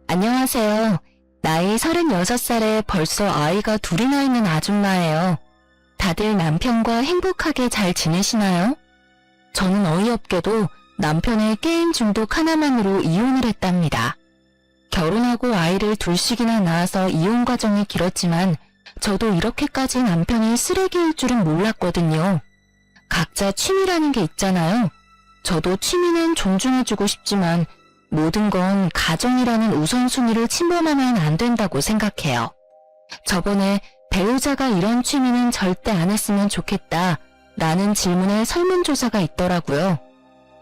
안녕하세요. 나이 36살에 벌써 아이가 둘이나 있는 아줌마예요. 다들 남편과 행복하게 잘 지내시나요? 저는 어이없게도 남편의 게임 중독 하나만으로 이혼을 했답니다. 결혼하고 아이를 둘씩이나 낳아서 이혼 과정이 길었지만 저도 이렇게까지 남편이 쓰레기일 줄은 몰랐거든요. 각자 취미라는 게 있잖아요. 저도 취미는 존중해주고 싶지만 모든 건 가정이라는 우선순위를 침범하면 안 된다고 생각해요. 저번에 배우자가 이런 취미는 절대 안 했으면 좋겠다 라는 질문에 설문조사가 있더라고요.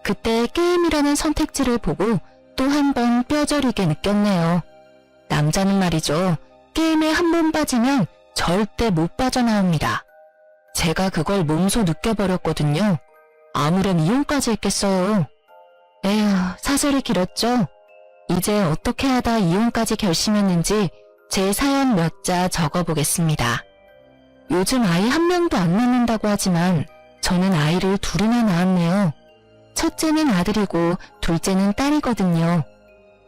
그때 게임이라는 선택지를 보고 또 한 번 뼈저리게 느꼈네요. 남자는 말이죠. 게임에 한 번 빠지면 절대 못 빠져나옵니다. 제가 그걸 몸소 느껴버렸거든요. 아무렴 이혼까지 했겠어요. 에휴, 사설이 길었죠? 이제 어떻게 하다 이혼까지 결심했는지 제 사연 몇 자 적어보겠습니다. 요즘 아이 한 명도 안 낳는다고 하지만 저는 아이를 둘이나 낳았네요. 첫째는 아들이고 둘째는 딸이거든요.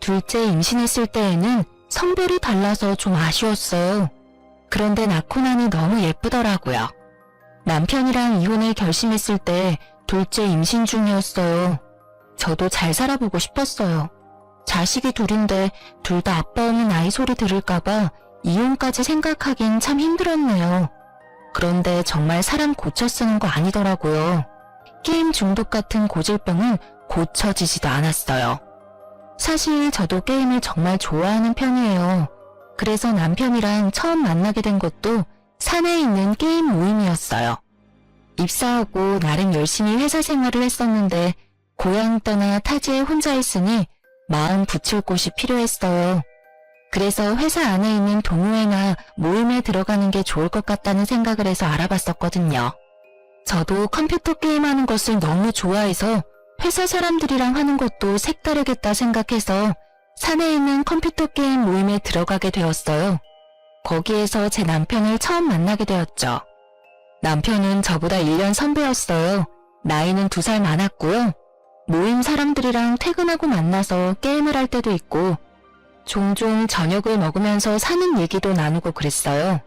둘째 임신했을 때에는 성별이 달라서 좀 아쉬웠어요. 그런데 낳고 나니 너무 예쁘더라고요. 남편이랑 이혼을 결심했을 때 둘째 임신 중이었어요. 저도 잘 살아보고 싶었어요. 자식이 둘인데 둘 다 아빠 없는 아이 소리 들을까봐 이혼까지 생각하긴 참 힘들었네요. 그런데 정말 사람 고쳐 쓰는 거 아니더라고요. 게임 중독 같은 고질병은 고쳐지지도 않았어요. 사실 저도 게임을 정말 좋아하는 편이에요. 그래서 남편이랑 처음 만나게 된 것도 산에 있는 게임 모임이었어요. 입사하고 나름 열심히 회사 생활을 했었는데 고향 떠나 타지에 혼자 있으니 마음 붙일 곳이 필요했어요. 그래서 회사 안에 있는 동호회나 모임에 들어가는 게 좋을 것 같다는 생각을 해서 알아봤었거든요. 저도 컴퓨터 게임하는 것을 너무 좋아해서 회사 사람들이랑 하는 것도 색다르겠다 생각해서 산에 있는 컴퓨터 게임 모임에 들어가게 되었어요. 거기에서 제 남편을 처음 만나게 되었죠. 남편은 저보다 1년 선배였어요. 나이는 2살 많았고요. 모임 사람들이랑 퇴근하고 만나서 게임을 할 때도 있고 종종 저녁을 먹으면서 사는 얘기도 나누고 그랬어요.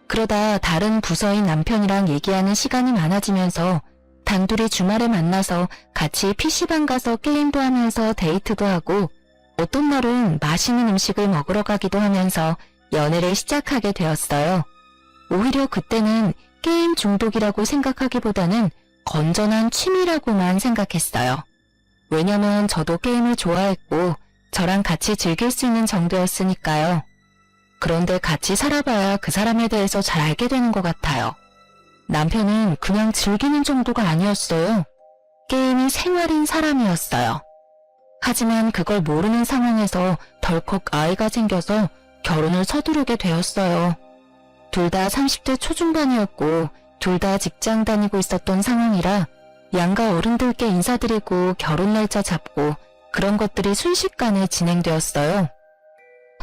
그러다 다른 부서인 남편이랑 얘기하는 시간이 많아지면서 단둘이 주말에 만나서 같이 PC방 가서 게임도 하면서 데이트도 하고 어떤 날은 맛있는 음식을 먹으러 가기도 하면서 연애를 시작하게 되었어요. 오히려 그때는 게임 중독이라고 생각하기보다는 건전한 취미라고만 생각했어요. 왜냐면 저도 게임을 좋아했고 저랑 같이 즐길 수 있는 정도였으니까요. 그런데 같이 살아봐야 그 사람에 대해서 잘 알게 되는 것 같아요. 남편은 그냥 즐기는 정도가 아니었어요. 게임이 생활인 사람이었어요. 하지만 그걸 모르는 상황에서 덜컥 아이가 생겨서 결혼을 서두르게 되었어요. 둘 다 30대 초중반이었고 둘 다 직장 다니고 있었던 상황이라 양가 어른들께 인사드리고 결혼 날짜 잡고 그런 것들이 순식간에 진행되었어요.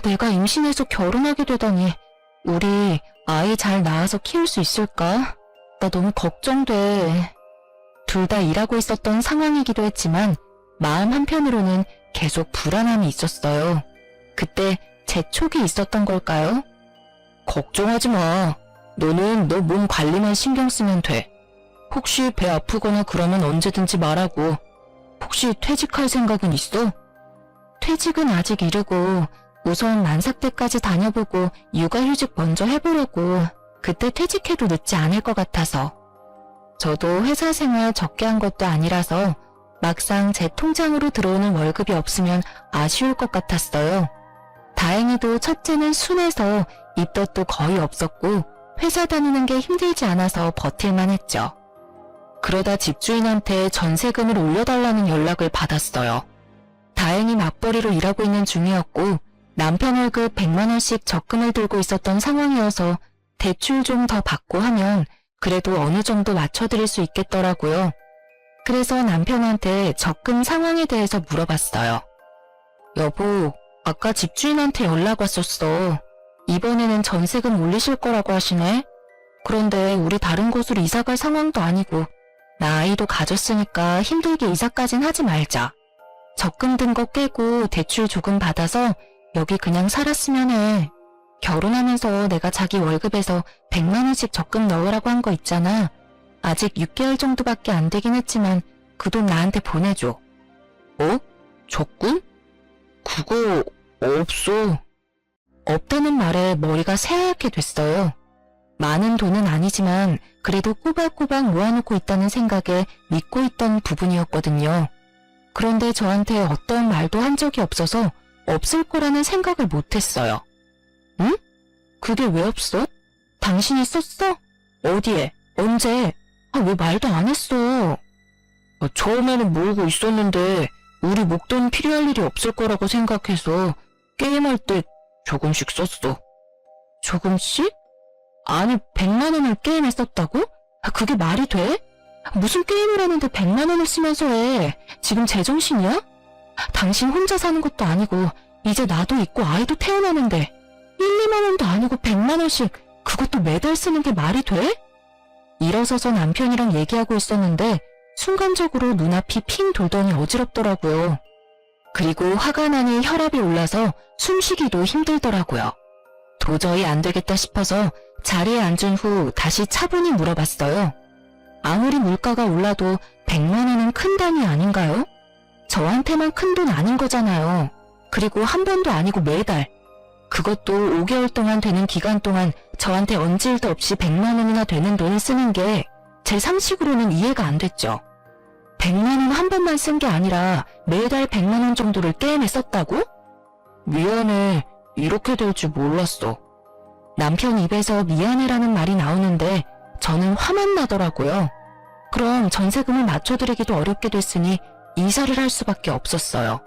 내가 임신해서 결혼하게 되다니 우리 아이 잘 낳아서 키울 수 있을까? 나 너무 걱정돼. 둘 다 일하고 있었던 상황이기도 했지만 마음 한편으로는 계속 불안함이 있었어요. 그때 재촉이 있었던 걸까요? 걱정하지 마. 너는 너 몸 관리만 신경 쓰면 돼. 혹시 배 아프거나 그러면 언제든지 말하고. 혹시 퇴직할 생각은 있어? 퇴직은 아직 이르고 우선 만삭 때까지 다녀보고 육아휴직 먼저 해보려고. 그때 퇴직해도 늦지 않을 것 같아서. 저도 회사 생활 적게 한 것도 아니라서 막상 제 통장으로 들어오는 월급이 없으면 아쉬울 것 같았어요. 다행히도 첫째는 순해서 입덧도 거의 없었고 회사 다니는 게 힘들지 않아서 버틸만 했죠. 그러다 집주인한테 전세금을 올려달라는 연락을 받았어요. 다행히 맞벌이로 일하고 있는 중이었고 남편 월급 100만 원씩 적금을 들고 있었던 상황이어서 대출 좀 더 받고 하면 그래도 어느 정도 맞춰드릴 수 있겠더라고요. 그래서 남편한테 적금 상황에 대해서 물어봤어요. 여보, 아까 집주인한테 연락 왔었어. 이번에는 전세금 올리실 거라고 하시네. 그런데 우리 다른 곳으로 이사갈 상황도 아니고 나 아이도 가졌으니까 힘들게 이사까진 하지 말자. 적금 든 거 깨고 대출 조금 받아서 여기 그냥 살았으면 해. 결혼하면서 내가 자기 월급에서 100만 원씩 적금 넣으라고 한 거 있잖아. 아직 6개월 정도밖에 안 되긴 했지만 그 돈 나한테 보내줘. 어? 적금? 그거 없어. 없다는 말에 머리가 새하얗게 됐어요. 많은 돈은 아니지만 그래도 꼬박꼬박 모아놓고 있다는 생각에 믿고 있던 부분이었거든요. 그런데 저한테 어떤 말도 한 적이 없어서 없을 거라는 생각을 못했어요. 응? 그게 왜 없어? 당신이 썼어? 어디에? 언제? 왜 말도 안 했어? 처음에는 모으고 있었는데 우리 목돈 필요할 일이 없을 거라고 생각해서 게임할 때 조금씩 썼어. 조금씩? 아니 100만 원을 게임에 썼다고? 그게 말이 돼? 무슨 게임을 하는데 100만 원을 쓰면서 해? 지금 제정신이야? 당신 혼자 사는 것도 아니고 이제 나도 있고 아이도 태어나는데 1, 2만 원도 아니고 100만 원씩 그것도 매달 쓰는 게 말이 돼? 일어서서 남편이랑 얘기하고 있었는데 순간적으로 눈앞이 핑 돌더니 어지럽더라고요. 그리고 화가 나니 혈압이 올라서 숨쉬기도 힘들더라고요. 도저히 안 되겠다 싶어서 자리에 앉은 후 다시 차분히 물어봤어요. 아무리 물가가 올라도 100만 원은 큰 단위 아닌가요? 저한테만 큰 돈 아닌 거잖아요. 그리고 한 번도 아니고 매달. 그것도 5개월 동안 되는 기간 동안 저한테 얹을 데 없이 100만 원이나 되는 돈을 쓰는 게 제 상식으로는 이해가 안 됐죠. 100만 원 한 번만 쓴 게 아니라 매달 100만 원 정도를 게임에 썼다고? 미안해. 이렇게 될 줄 몰랐어. 남편 입에서 미안해라는 말이 나오는데 저는 화만 나더라고요. 그럼 전세금을 맞춰드리기도 어렵게 됐으니 이사를 할 수밖에 없었어요.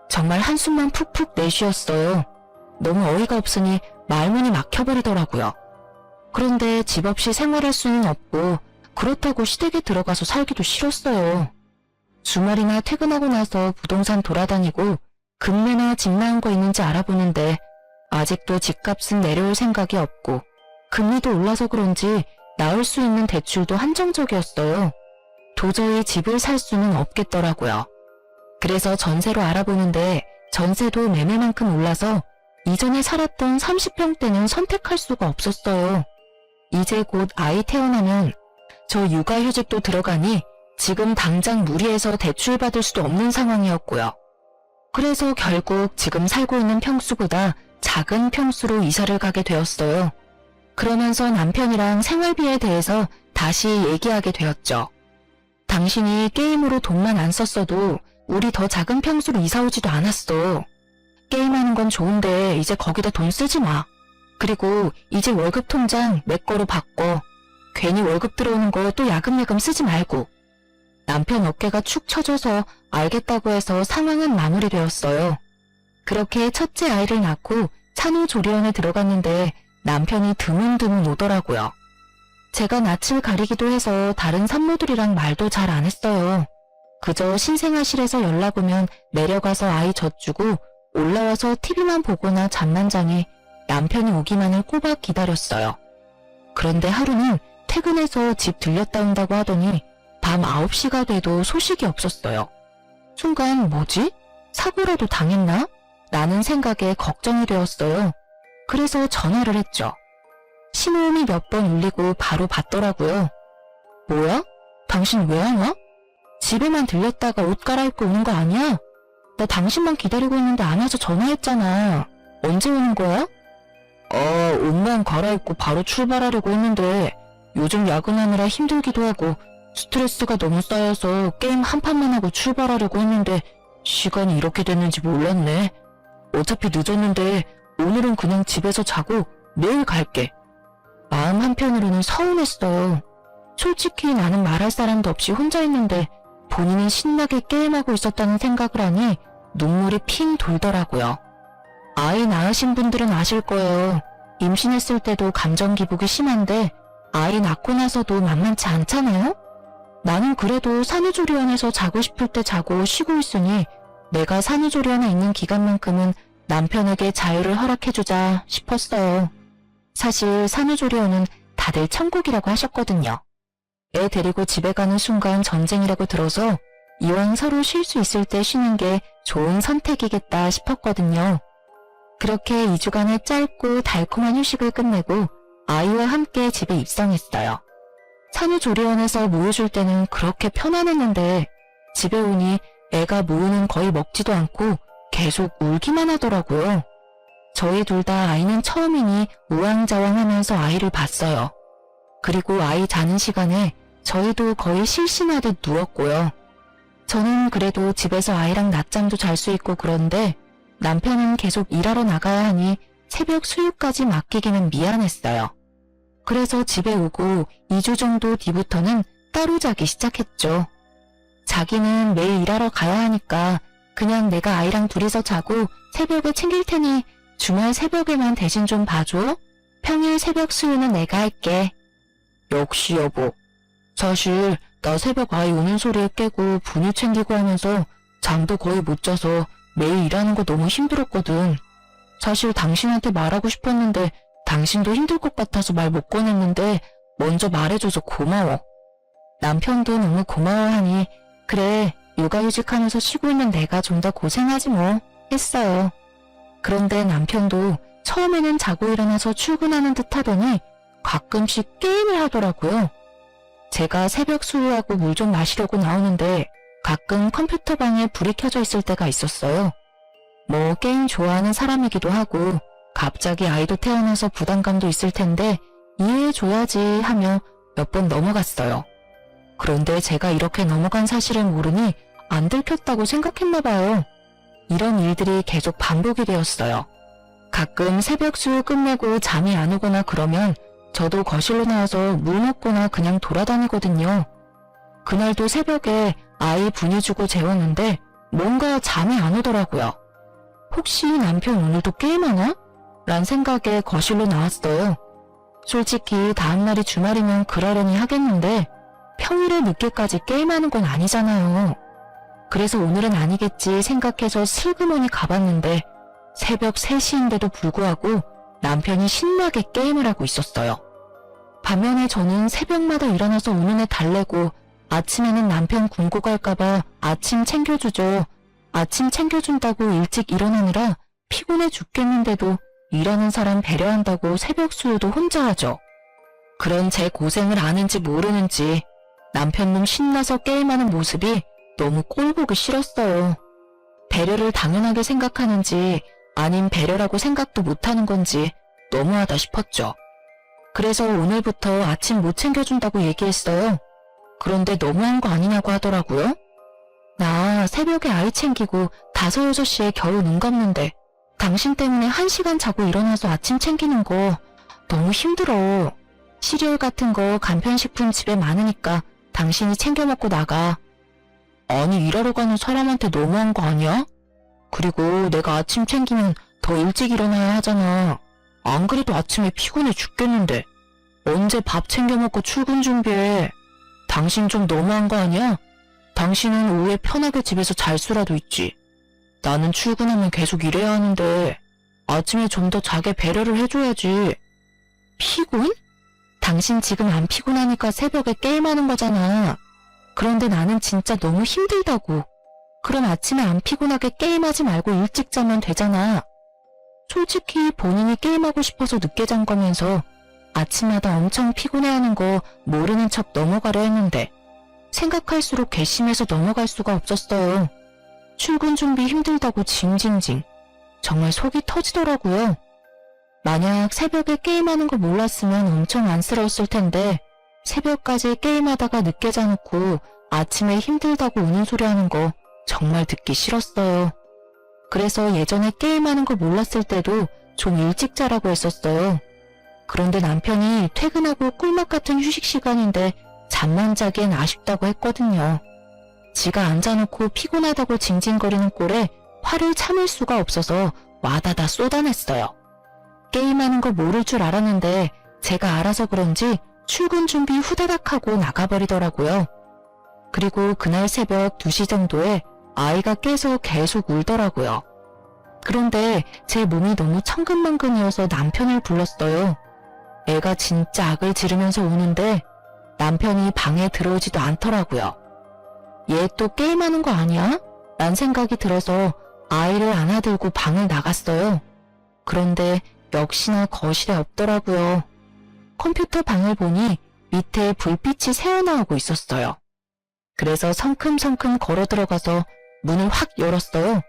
정말 한숨만 푹푹 내쉬었어요. 너무 어이가 없으니 말문이 막혀버리더라고요. 그런데 집 없이 생활할 수는 없고 그렇다고 시댁에 들어가서 살기도 싫었어요. 주말이나 퇴근하고 나서 부동산 돌아다니고 금매나 집 나은 거 있는지 알아보는데 아직도 집값은 내려올 생각이 없고 금리도 올라서 그런지 나올 수 있는 대출도 한정적이었어요. 도저히 집을 살 수는 없겠더라고요. 그래서 전세로 알아보는데 전세도 매매만큼 올라서 이전에 살았던 30평대는 선택할 수가 없었어요. 이제 곧 아이 태어나면 저 육아휴직도 들어가니 지금 당장 무리해서 대출받을 수도 없는 상황이었고요. 그래서 결국 지금 살고 있는 평수보다 작은 평수로 이사를 가게 되었어요. 그러면서 남편이랑 생활비에 대해서 다시 얘기하게 되었죠. 당신이 게임으로 돈만 안 썼어도 우리 더 작은 평수로 이사 오지도 않았어. 게임하는 건 좋은데 이제 거기다 돈 쓰지 마. 그리고 이제 월급 통장 내 거로 바꿔. 괜히 월급 들어오는 거 또 야금야금 쓰지 말고. 남편 어깨가 축 처져서 알겠다고 해서 상황은 마무리되었어요. 그렇게 첫째 아이를 낳고 산후조리원에 들어갔는데 남편이 드문드문 오더라고요. 제가 낯을 가리기도 해서 다른 산모들이랑 말도 잘 안 했어요. 그저 신생아실에서 연락 오면 내려가서 아이 젖주고 올라와서 TV만 보거나 잠만 자니 남편이 오기만을 꼬박 기다렸어요. 그런데 하루는 퇴근해서 집 들렸다 온다고 하더니 밤 9시가 돼도 소식이 없었어요. 순간 뭐지? 사고라도 당했나? 라는 생각에 걱정이 되었어요. 그래서 전화를 했죠. 신호음이 몇 번 울리고 바로 받더라고요. 뭐야? 당신 왜 안 와? 집에만 들렸다가 옷 갈아입고 오는 거 아니야? 나 당신만 기다리고 있는데 안 와서 전화했잖아. 언제 오는 거야? 옷만 갈아입고 바로 출발하려고 했는데 요즘 야근하느라 힘들기도 하고 스트레스가 너무 쌓여서 게임 한 판만 하고 출발하려고 했는데 시간이 이렇게 됐는지 몰랐네. 어차피 늦었는데 오늘은 그냥 집에서 자고 내일 갈게. 마음 한편으로는 서운했어요. 솔직히 나는 말할 사람도 없이 혼자 있는데 본인은 신나게 게임하고 있었다는 생각을 하니 눈물이 핑 돌더라고요. 아이 낳으신 분들은 아실 거예요. 임신했을 때도 감정 기복이 심한데 아이 낳고 나서도 만만치 않잖아요? 나는 그래도 산후조리원에서 자고 싶을 때 자고 쉬고 있으니 내가 산후조리원에 있는 기간만큼은 남편에게 자유를 허락해주자 싶었어요. 사실 산후조리원은 다들 천국이라고 하셨거든요. 애 데리고 집에 가는 순간 전쟁이라고 들어서 이왕 서로 쉴 수 있을 때 쉬는 게 좋은 선택이겠다 싶었거든요. 그렇게 2주간의 짧고 달콤한 휴식을 끝내고 아이와 함께 집에 입성했어요. 산후조리원에서 모유줄 때는 그렇게 편안했는데 집에 오니 애가 모유는 거의 먹지도 않고 계속 울기만 하더라고요. 저희 둘 다 아이는 처음이니 우왕좌왕하면서 아이를 봤어요. 그리고 아이 자는 시간에 저희도 거의 실신하듯 누웠고요. 저는 그래도 집에서 아이랑 낮잠도 잘 수 있고 그런데 남편은 계속 일하러 나가야 하니 새벽 수유까지 맡기기는 미안했어요. 그래서 집에 오고 2주 정도 뒤부터는 따로 자기 시작했죠. 자기는 매일 일하러 가야 하니까 그냥 내가 아이랑 둘이서 자고 새벽에 챙길 테니 주말 새벽에만 대신 좀 봐줘. 평일 새벽 수유는 내가 할게. 역시 여보. 사실 나 새벽 아이 우는 소리에 깨고 분유 챙기고 하면서 잠도 거의 못 자서 매일 일하는 거 너무 힘들었거든. 사실 당신한테 말하고 싶었는데 당신도 힘들 것 같아서 말 못 꺼냈는데 먼저 말해줘서 고마워. 남편도 너무 고마워하니 그래 육아휴직하면서 쉬고 있는 내가 좀 더 고생하지 뭐 했어요. 그런데 남편도 처음에는 자고 일어나서 출근하는 듯 하더니 가끔씩 게임을 하더라고요. 제가 새벽 수유하고 물 좀 마시려고 나오는데 가끔 컴퓨터 방에 불이 켜져 있을 때가 있었어요. 뭐 게임 좋아하는 사람이기도 하고 갑자기 아이도 태어나서 부담감도 있을 텐데 이해해줘야지 하며 몇 번 넘어갔어요. 그런데 제가 이렇게 넘어간 사실을 모르니 안 들켰다고 생각했나 봐요. 이런 일들이 계속 반복이 되었어요. 가끔 새벽 수유 끝내고 잠이 안 오거나 그러면 저도 거실로 나와서 물 먹거나 그냥 돌아다니거든요. 그날도 새벽에 아이 분유 주고 재웠는데 뭔가 잠이 안 오더라고요. 혹시 남편 오늘도 게임하나? 란 생각에 거실로 나왔어요. 솔직히 다음날이 주말이면 그러려니 하겠는데 평일에 늦게까지 게임하는 건 아니잖아요. 그래서 오늘은 아니겠지 생각해서 슬그머니 가봤는데 새벽 3시인데도 불구하고 남편이 신나게 게임을 하고 있었어요. 반면에 저는 새벽마다 일어나서 우는 애 달래고 아침에는 남편 굶고 갈까봐 아침 챙겨주죠. 아침 챙겨준다고 일찍 일어나느라 피곤해 죽겠는데도 일하는 사람 배려한다고 새벽 수유도 혼자 하죠. 그런 제 고생을 아는지 모르는지 남편놈 신나서 게임하는 모습이 너무 꼴보기 싫었어요. 배려를 당연하게 생각하는지 아님 배려라고 생각도 못하는 건지 너무하다 싶었죠. 그래서 오늘부터 아침 못 챙겨준다고 얘기했어요. 그런데 너무한 거 아니냐고 하더라고요. 나 새벽에 아이 챙기고 5, 6시에 겨우 눈 감는데 당신 때문에 1시간 자고 일어나서 아침 챙기는 거 너무 힘들어. 시리얼 같은 거 간편식품 집에 많으니까 당신이 챙겨 먹고 나가. 아니 일하러 가는 사람한테 너무한 거 아니야? 그리고 내가 아침 챙기면 더 일찍 일어나야 하잖아. 안 그래도 아침에 피곤해 죽겠는데 언제 밥 챙겨 먹고 출근 준비해. 당신 좀 너무한 거 아니야? 당신은 오후에 편하게 집에서 잘 수라도 있지. 나는 출근하면 계속 일해야 하는데 아침에 좀 더 자게 배려를 해줘야지. 피곤? 당신 지금 안 피곤하니까 새벽에 게임하는 거잖아. 그런데 나는 진짜 너무 힘들다고. 그럼 아침에 안 피곤하게 게임하지 말고 일찍 자면 되잖아. 솔직히 본인이 게임하고 싶어서 늦게 잔 거면서 아침마다 엄청 피곤해하는 거 모르는 척 넘어가려 했는데 생각할수록 괘씸해서 넘어갈 수가 없었어요. 출근 준비 힘들다고 징징징. 정말 속이 터지더라고요. 만약 새벽에 게임하는 거 몰랐으면 엄청 안쓰러웠을 텐데 새벽까지 게임하다가 늦게 자놓고 아침에 힘들다고 우는 소리 하는 거 정말 듣기 싫었어요. 그래서 예전에 게임하는 거 몰랐을 때도 좀 일찍 자라고 했었어요. 그런데 남편이 퇴근하고 꿀맛 같은 휴식 시간인데 잠만 자기엔 아쉽다고 했거든요. 지가 앉아놓고 피곤하다고 징징거리는 꼴에 화를 참을 수가 없어서 와다다 쏟아냈어요. 게임하는 거 모를 줄 알았는데 제가 알아서 그런지 출근 준비 후다닥 하고 나가버리더라고요. 그리고 그날 새벽 2시 정도에 아이가 깨서 계속 울더라고요. 그런데 제 몸이 너무 천근만근이어서 남편을 불렀어요. 애가 진짜 악을 지르면서 우는데 남편이 방에 들어오지도 않더라고요. 얘 또 게임하는 거 아니야? 란 생각이 들어서 아이를 안아들고 방을 나갔어요. 그런데 역시나 거실에 없더라고요. 컴퓨터 방을 보니 밑에 불빛이 새어나오고 있었어요. 그래서 성큼성큼 걸어 들어가서 문을 확 열었어요.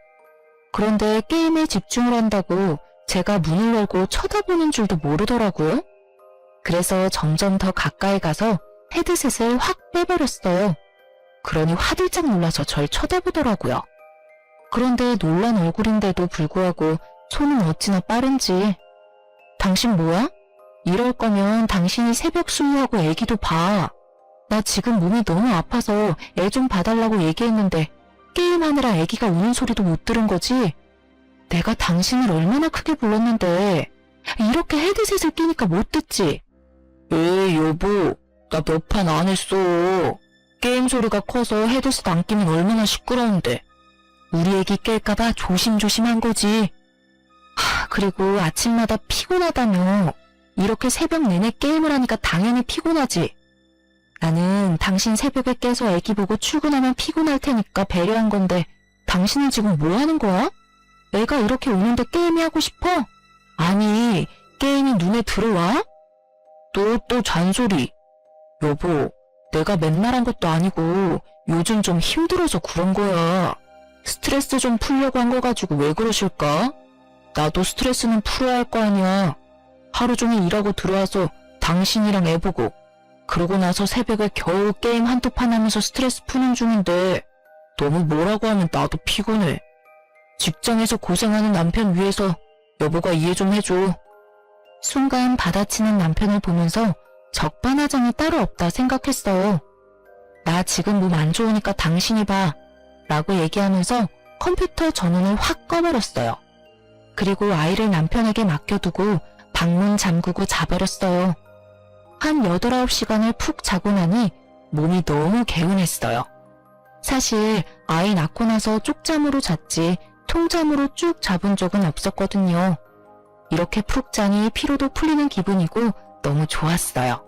그런데 게임에 집중을 한다고 제가 문을 열고 쳐다보는 줄도 모르더라고요. 그래서 점점 더 가까이 가서 헤드셋을 확 빼버렸어요. 그러니 화들짝 놀라서 절 쳐다보더라고요. 그런데 놀란 얼굴인데도 불구하고 손은 어찌나 빠른지. 당신 뭐야? 이럴 거면 당신이 새벽 수유하고 애기도 봐. 나 지금 몸이 너무 아파서 애 좀 봐달라고 얘기했는데 게임하느라 애기가 우는 소리도 못 들은 거지? 내가 당신을 얼마나 크게 불렀는데 이렇게 헤드셋을 끼니까 못 듣지? 에이 여보, 나 몇 판 안 했어. 게임 소리가 커서 헤드셋 안 끼면 얼마나 시끄러운데. 우리 애기 깰까봐 조심조심한 거지. 그리고 아침마다 피곤하다며. 이렇게 새벽 내내 게임을 하니까 당연히 피곤하지. 나는 당신 새벽에 깨서 애기 보고 출근하면 피곤할 테니까 배려한 건데 당신은 지금 뭐 하는 거야? 애가 이렇게 우는데 게임이 하고 싶어? 아니, 게임이 눈에 들어와? 또 잔소리. 여보, 내가 맨날 한 것도 아니고 요즘 좀 힘들어서 그런 거야. 스트레스 좀 풀려고 한 거 가지고 왜 그러실까? 나도 스트레스는 풀어야 할 거 아니야. 하루 종일 일하고 들어와서 당신이랑 애 보고 그러고 나서 새벽에 겨우 게임 한두 판 하면서 스트레스 푸는 중인데 너무 뭐라고 하면 나도 피곤해. 직장에서 고생하는 남편 위해서 여보가 이해 좀 해줘. 순간 받아치는 남편을 보면서 적반하장이 따로 없다 생각했어요. 나 지금 몸 안 좋으니까 당신이 봐 라고 얘기하면서 컴퓨터 전원을 확 꺼버렸어요. 그리고 아이를 남편에게 맡겨두고 방문 잠그고 자버렸어요. 한 8, 9시간을 푹 자고 나니 몸이 너무 개운했어요. 사실 아이 낳고 나서 쪽잠으로 잤지 통잠으로 쭉 잡은 적은 없었거든요. 이렇게 푹 자니 피로도 풀리는 기분이고 너무 좋았어요.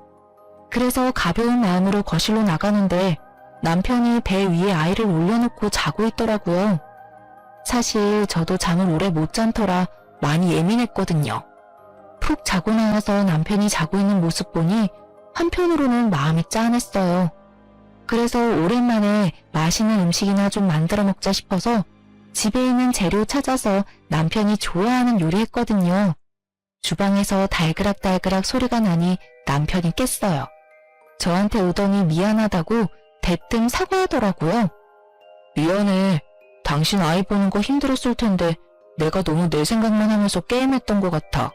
그래서 가벼운 마음으로 거실로 나가는데 남편이 배 위에 아이를 올려놓고 자고 있더라고요. 사실 저도 잠을 오래 못 잔 터라 많이 예민했거든요. 푹 자고 나와서 남편이 자고 있는 모습 보니 한편으로는 마음이 짠했어요. 그래서 오랜만에 맛있는 음식이나 좀 만들어 먹자 싶어서 집에 있는 재료 찾아서 남편이 좋아하는 요리 했거든요. 주방에서 달그락달그락 소리가 나니 남편이 깼어요. 저한테 오더니 미안하다고 대뜸 사과하더라고요. 미안해. 당신 아이 보는 거 힘들었을 텐데 내가 너무 내 생각만 하면서 게임했던 것 같아.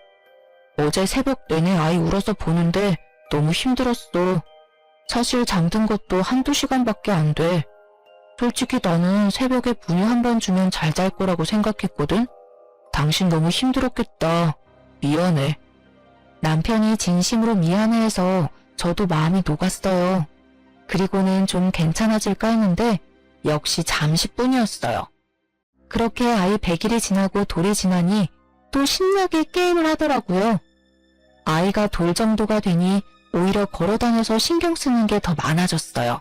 어제 새벽 내내 아이 울어서 보는데 너무 힘들었어. 사실 잠든 것도 한두 시간밖에 안 돼. 솔직히 나는 새벽에 분유 한 번 주면 잘 잘 거라고 생각했거든. 당신 너무 힘들었겠다. 미안해. 남편이 진심으로 미안해해서 저도 마음이 녹았어요. 그리고는 좀 괜찮아질까 했는데 역시 잠시뿐이었어요. 그렇게 아이 100일이 지나고 돌이 지나니 또 신나게 게임을 하더라고요. 아이가 돌 정도가 되니 오히려 걸어다녀서 신경 쓰는 게 더 많아졌어요.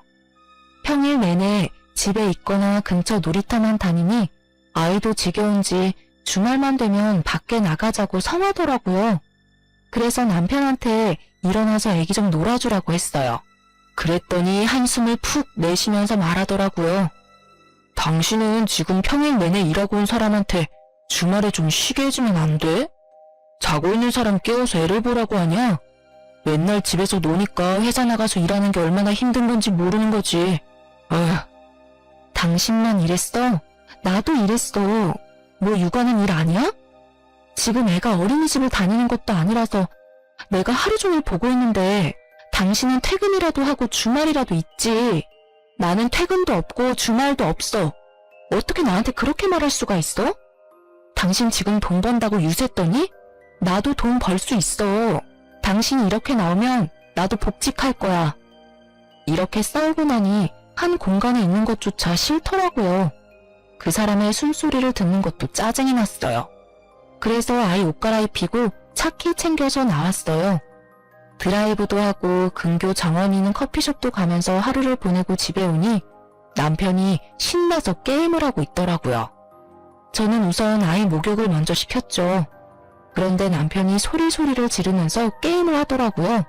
평일 내내 집에 있거나 근처 놀이터만 다니니 아이도 지겨운지 주말만 되면 밖에 나가자고 성하더라고요. 그래서 남편한테 일어나서 애기 좀 놀아주라고 했어요. 그랬더니 한숨을 푹 내쉬면서 말하더라고요. 당신은 지금 평일 내내 일하고 온 사람한테 주말에 좀 쉬게 해주면 안 돼? 자고 있는 사람 깨워서 애를 보라고 하냐? 맨날 집에서 노니까 회사 나가서 일하는 게 얼마나 힘든 건지 모르는 거지. 당신만 이랬어? 나도 이랬어. 뭐 육아는 일 아니야? 지금 애가 어린이집을 다니는 것도 아니라서 내가 하루 종일 보고 있는데 당신은 퇴근이라도 하고 주말이라도 있지. 나는 퇴근도 없고 주말도 없어. 어떻게 나한테 그렇게 말할 수가 있어? 당신 지금 돈 번다고 유세했더니? 나도 돈 벌 수 있어. 당신이 이렇게 나오면 나도 복직할 거야. 이렇게 싸우고 나니 한 공간에 있는 것조차 싫더라고요. 그 사람의 숨소리를 듣는 것도 짜증이 났어요. 그래서 아이 옷 갈아입히고 차키 챙겨서 나왔어요. 드라이브도 하고 근교 정원이 있는 커피숍도 가면서 하루를 보내고 집에 오니 남편이 신나서 게임을 하고 있더라고요. 저는 우선 아이 목욕을 먼저 시켰죠. 그런데 남편이 소리를 지르면서 게임을 하더라고요.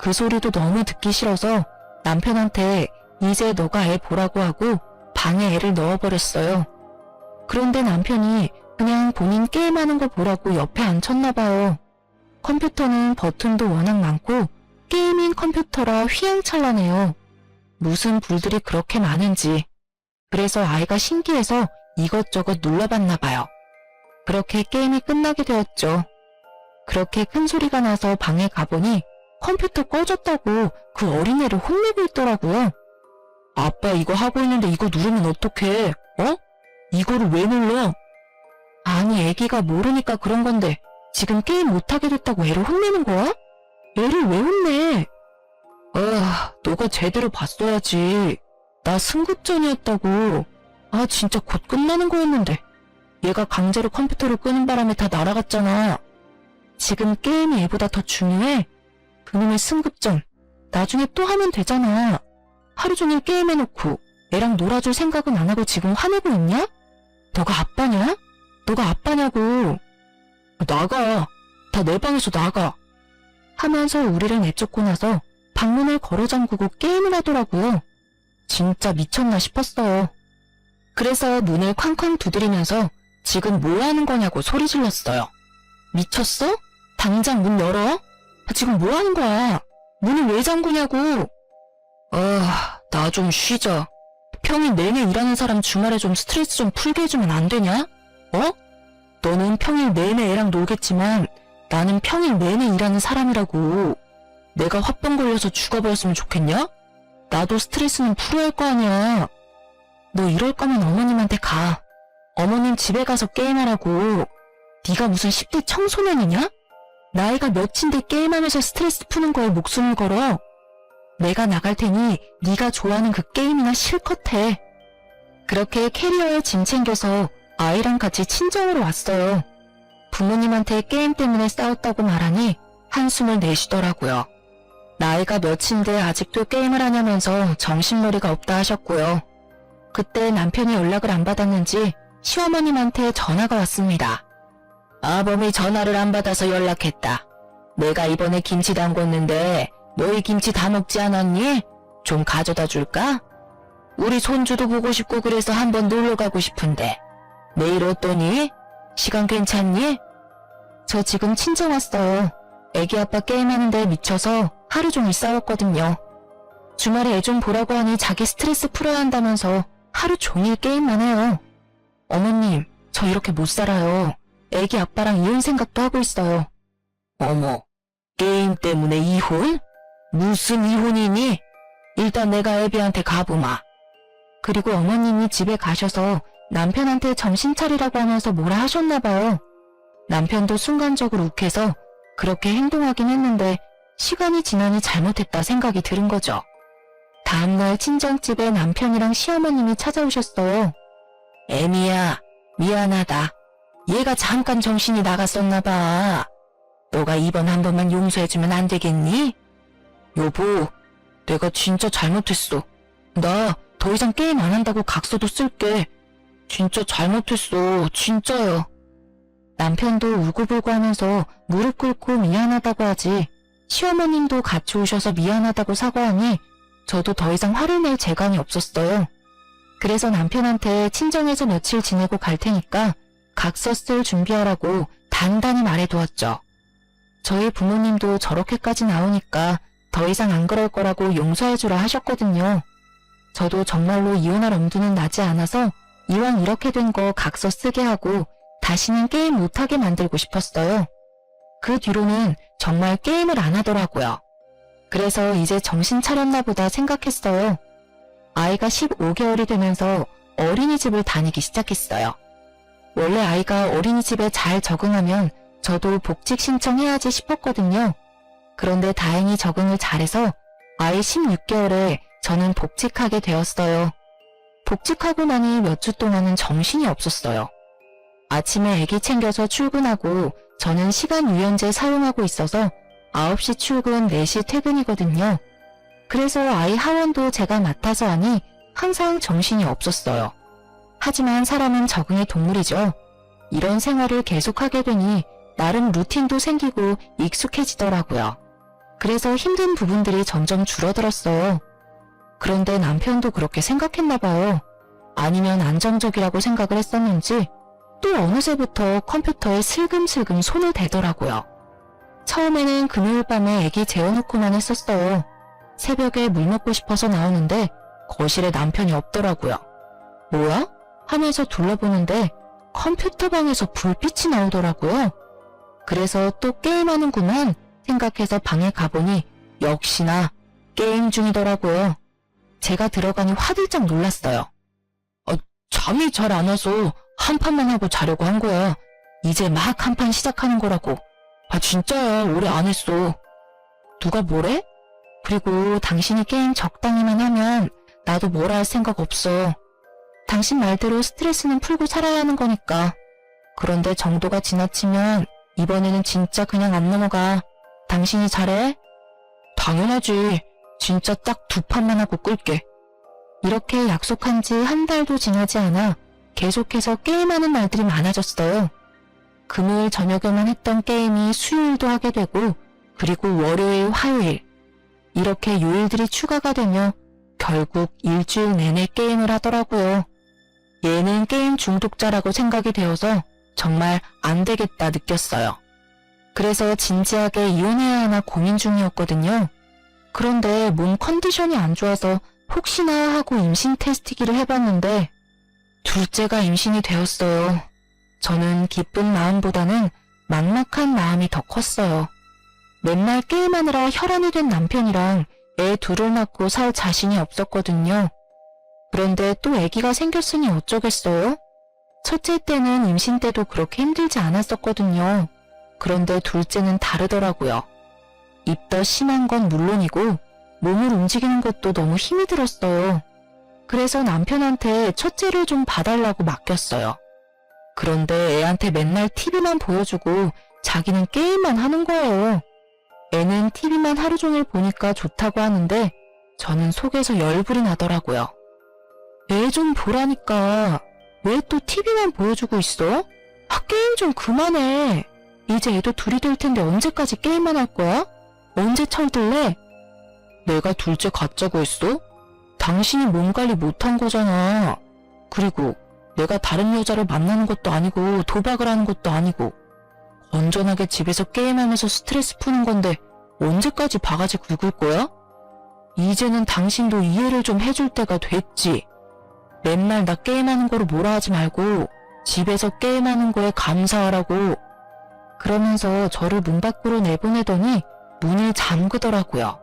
그 소리도 너무 듣기 싫어서 남편한테 이제 너가 애 보라고 하고 방에 애를 넣어버렸어요. 그런데 남편이 그냥 본인 게임하는 거 보라고 옆에 앉혔나 봐요. 컴퓨터는 버튼도 워낙 많고 게이밍 컴퓨터라 휘황찬란해요. 무슨 불들이 그렇게 많은지. 그래서 아이가 신기해서 이것저것 눌러봤나 봐요. 그렇게 게임이 끝나게 되었죠. 그렇게 큰 소리가 나서 방에 가보니 컴퓨터 꺼졌다고 그 어린애를 혼내고 있더라고요. 아빠 이거 하고 있는데 이거 누르면 어떡해? 어? 이거를 왜 눌러? 아니 애기가 모르니까 그런 건데 지금 게임 못하게 됐다고 애를 혼내는 거야? 애를 왜 혼내? 너가 제대로 봤어야지. 나 승급전이었다고. 아 진짜 곧 끝나는 거였는데 얘가 강제로 컴퓨터를 끄는 바람에 다 날아갔잖아. 지금 게임이 애보다 더 중요해? 그놈의 승급전 나중에 또 하면 되잖아. 하루 종일 게임해놓고 애랑 놀아줄 생각은 안 하고 지금 화내고 있냐? 너가 아빠냐? 너가 아빠냐고. 나가. 다 내 방에서 나가. 하면서 우리를 내쫓고 나서 방문을 걸어 잠그고 게임을 하더라고요. 진짜 미쳤나 싶었어요. 그래서 문을 쾅쾅 두드리면서 지금 뭐 하는 거냐고 소리 질렀어요. 미쳤어? 당장 문 열어? 지금 뭐 하는 거야? 문을 왜 잠그냐고. 나 좀 쉬자. 평일 내내 일하는 사람 주말에 좀 스트레스 좀 풀게 해주면 안 되냐? 어? 너는 평일 내내 애랑 놀겠지만 나는 평일 내내 일하는 사람이라고. 내가 화병 걸려서 죽어버렸으면 좋겠냐? 나도 스트레스는 풀어야 할 거 아니야. 너 이럴 거면 어머님한테 가. 어머님 집에 가서 게임하라고. 네가 무슨 10대 청소년이냐? 나이가 몇인데 게임하면서 스트레스 푸는 거에 목숨을 걸어. 내가 나갈 테니 네가 좋아하는 그 게임이나 실컷 해. 그렇게 캐리어에 짐 챙겨서 아이랑 같이 친정으로 왔어요. 부모님한테 게임 때문에 싸웠다고 말하니 한숨을 내쉬더라고요. 나이가 몇인데 아직도 게임을 하냐면서 정신머리가 없다 하셨고요. 그때 남편이 연락을 안 받았는지 시어머님한테 전화가 왔습니다. 아범이 전화를 안 받아서 연락했다. 내가 이번에 김치 담궜는데 너희 김치 다 먹지 않았니? 좀 가져다 줄까? 우리 손주도 보고 싶고 그래서 한번 놀러 가고 싶은데 내일 어떠니? 시간 괜찮니? 저 지금 친정 왔어요. 애기 아빠 게임하는데 미쳐서 하루 종일 싸웠거든요. 주말에 애 좀 보라고 하니 자기 스트레스 풀어야 한다면서 하루 종일 게임만 해요. 어머님, 저 이렇게 못 살아요. 애기 아빠랑 이혼 생각도 하고 있어요. 어머, 게임 때문에 이혼? 무슨 이혼이니? 일단 내가 애비한테 가보마. 그리고 어머님이 집에 가셔서 남편한테 정신 차리라고 하면서 뭐라 하셨나봐요. 남편도 순간적으로 욱해서 그렇게 행동하긴 했는데 시간이 지나니 잘못했다 생각이 들은 거죠. 다음날 친정집에 남편이랑 시어머님이 찾아오셨어요. 애미야, 미안하다. 얘가 잠깐 정신이 나갔었나봐. 너가 이번 한 번만 용서해주면 안 되겠니? 여보, 내가 진짜 잘못했어. 나 더 이상 게임 안 한다고 각서도 쓸게. 진짜 잘못했어, 진짜요. 남편도 울고불고 하면서 무릎 꿇고 미안하다고 하지 시어머님도 같이 오셔서 미안하다고 사과하니 저도 더 이상 화를 낼 재간이 없었어요. 그래서 남편한테 친정에서 며칠 지내고 갈 테니까 각서 쓸 준비하라고 단단히 말해두었죠. 저희 부모님도 저렇게까지 나오니까 더 이상 안 그럴 거라고 용서해주라 하셨거든요. 저도 정말로 이혼할 엄두는 나지 않아서 이왕 이렇게 된 거 각서 쓰게 하고 다시는 게임 못하게 만들고 싶었어요. 그 뒤로는 정말 게임을 안 하더라고요. 그래서 이제 정신 차렸나 보다 생각했어요. 아이가 15개월이 되면서 어린이집을 다니기 시작했어요. 원래 아이가 어린이집에 잘 적응하면 저도 복직 신청해야지 싶었거든요. 그런데 다행히 적응을 잘해서 아이 16개월에 저는 복직하게 되었어요. 복직하고 나니 몇 주 동안은 정신이 없었어요. 아침에 애기 챙겨서 출근하고 저는 시간 유연제 사용하고 있어서 9시 출근 4시 퇴근이거든요. 그래서 아이 하원도 제가 맡아서 하니 항상 정신이 없었어요. 하지만 사람은 적응의 동물이죠. 이런 생활을 계속하게 되니 나름 루틴도 생기고 익숙해지더라고요. 그래서 힘든 부분들이 점점 줄어들었어요. 그런데 남편도 그렇게 생각했나 봐요. 아니면 안정적이라고 생각을 했었는지 또 어느새부터 컴퓨터에 슬금슬금 손을 대더라고요. 처음에는 금요일 밤에 애기 재워놓고만 했었어요. 새벽에 물 먹고 싶어서 나오는데 거실에 남편이 없더라고요. 뭐야? 하면서 둘러보는데 컴퓨터 방에서 불빛이 나오더라고요. 그래서 또 게임하는구만 생각해서 방에 가보니 역시나 게임 중이더라고요. 제가 들어가니 화들짝 놀랐어요. 잠이 잘 안 와서 한 판만 하고 자려고 한 거야. 이제 막 한 판 시작하는 거라고. 진짜야, 오래 안 했어. 누가 뭐래? 그리고 당신이 게임 적당히만 하면 나도 뭐라 할 생각 없어. 당신 말대로 스트레스는 풀고 살아야 하는 거니까. 그런데 정도가 지나치면 이번에는 진짜 그냥 안 넘어가. 당신이 잘해? 당연하지. 진짜 딱 2판만 하고 끌게. 이렇게 약속한 지 한 달도 지나지 않아 계속해서 게임하는 날들이 많아졌어요. 금요일 저녁에만 했던 게임이 수요일도 하게 되고 그리고 월요일, 화요일 이렇게 요일들이 추가가 되며 결국 일주일 내내 게임을 하더라고요. 얘는 게임 중독자라고 생각이 되어서 정말 안 되겠다 느꼈어요. 그래서 진지하게 이혼해야 하나 고민 중이었거든요. 그런데 몸 컨디션이 안 좋아서 혹시나 하고 임신 테스트기를 해봤는데 둘째가 임신이 되었어요. 저는 기쁜 마음보다는 막막한 마음이 더 컸어요. 맨날 게임하느라 혈안이 된 남편이랑 애 둘을 낳고 살 자신이 없었거든요. 그런데 또 아기가 생겼으니 어쩌겠어요? 첫째 때는 임신 때도 그렇게 힘들지 않았었거든요. 그런데 둘째는 다르더라고요. 입덧 심한 건 물론이고 몸을 움직이는 것도 너무 힘이 들었어요. 그래서 남편한테 첫째를 좀 봐달라고 맡겼어요. 그런데 애한테 맨날 TV만 보여주고 자기는 게임만 하는 거예요. 애는 TV만 하루 종일 보니까 좋다고 하는데 저는 속에서 열불이 나더라고요. 애 좀 보라니까 왜 또 TV만 보여주고 있어? 게임 좀 그만해. 이제 애도 둘이 될 텐데 언제까지 게임만 할 거야? 언제 철들래? 내가 둘째 갖자고 했어? 당신이 몸 관리 못한 거잖아. 그리고 내가 다른 여자를 만나는 것도 아니고 도박을 하는 것도 아니고 건전하게 집에서 게임하면서 스트레스 푸는 건데 언제까지 바가지 굵을 거야? 이제는 당신도 이해를 좀 해줄 때가 됐지. 맨날 나 게임하는 거로 뭐라 하지 말고 집에서 게임하는 거에 감사하라고. 그러면서 저를 문 밖으로 내보내더니 문을 잠그더라고요.